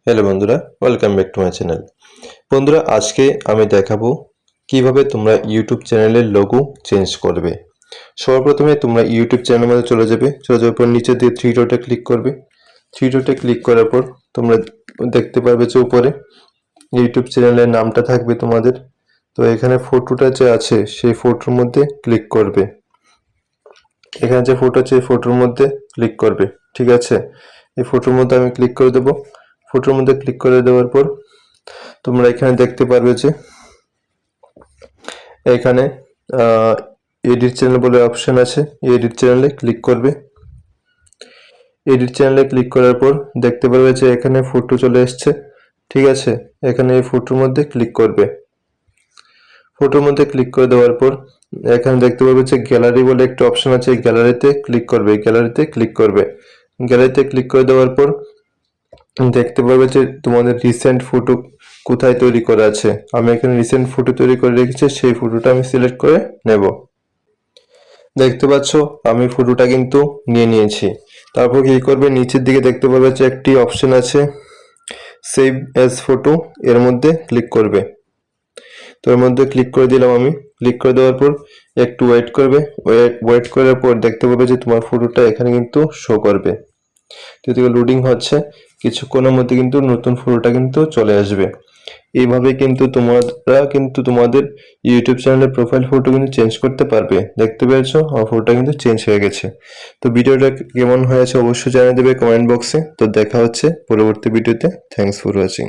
Hello বন্ধুরা, welcome back to my channel. বন্ধুরা, আজকে আমি দেখাবো কিভাবে তোমরা ইউটিউব চ্যানেলের লোগো চেঞ্জ করবে। সর্বপ্রথমে তোমরা ইউটিউব চ্যানেলের মধ্যে চলে যাওয়ার পর নিচে দিয়ে থ্রি ডটে ক্লিক করবে। থ্রি ডটে ক্লিক করার পর তোমরা দেখতে পারবে যে উপরে ইউটিউব চ্যানেলের নামটা থাকবে তোমাদের। তো এখানে ফটোটা যে আছে সেই ফটোর মধ্যে ক্লিক করবে। এখানে যে ফটো আছে এই ফটোর মধ্যে ক্লিক করবে, ঠিক আছে। এই ফটোর মধ্যে আমি ক্লিক করে দেবো। ফটোর মধ্যে ক্লিক করে দেওয়ার পর তোমরা এখানে দেখতে পারবে যে এখানে এডিট চ্যানেল বলে অপশন আছে। এডিট চ্যানেলে ক্লিক করবে। এডিট চ্যানেলে ক্লিক করার পর দেখতে পারবে যে এখানে ফটো চলে এসছে, ঠিক আছে। এখানে এই ফটোর মধ্যে ক্লিক করবে। ফটোর মধ্যে ক্লিক করে দেওয়ার পর এখানে দেখতে পারবে যে গ্যালারি বলে একটা অপশন আছে। গ্যালারিতে ক্লিক করবে। গ্যালারিতে ক্লিক করবে। গ্যালারিতে ক্লিক করে দেওয়ার পর দেখতে পারবে যে তোমাদের রিসেন্ট ফটো কোথায় তৈরি করা আছে। আমি এখানে রিসেন্ট ফটো তৈরি করে রেখেছি, সেই ফটোটা আমি সিলেক্ট করে নেব। দেখতে পাচ্ছ আমি ফটোটা কিন্তু নিয়ে নিয়েছি। তারপর কি করবে, নিচের দিকে দেখতে পারবে যে একটি অপশন আছে সেভ অ্যাজ ফটো, এর মধ্যে ক্লিক করবে। তো এর মধ্যে ক্লিক করে দিলাম আমি। ক্লিক করে দেওয়ার পর একটু ওয়েট করবে। ওয়েট করার পর দেখতে পাবে যে তোমার ফটোটা এখানে কিন্তু শো করবে। যদি লোডিং হচ্ছে, কিছুক্ষণের মধ্যে কিন্তু নতুন ফটোটা কিন্তু চলে আসবে। এইভাবে কিন্তু তোমরা কিন্তু তোমাদের ইউটিউব চ্যানেলের প্রোফাইল ফটো কিন্তু চেঞ্জ করতে পারবে। দেখতে পেয়েছো আমার ফটোটা কিন্তু চেঞ্জ হয়ে গেছে। তো ভিডিওটা কেমন হয়েছে অবশ্যই জানিয়ে দেবে কমেন্ট বক্সে। তো দেখা হচ্ছে পরবর্তী ভিডিওতে। Thanks for watching.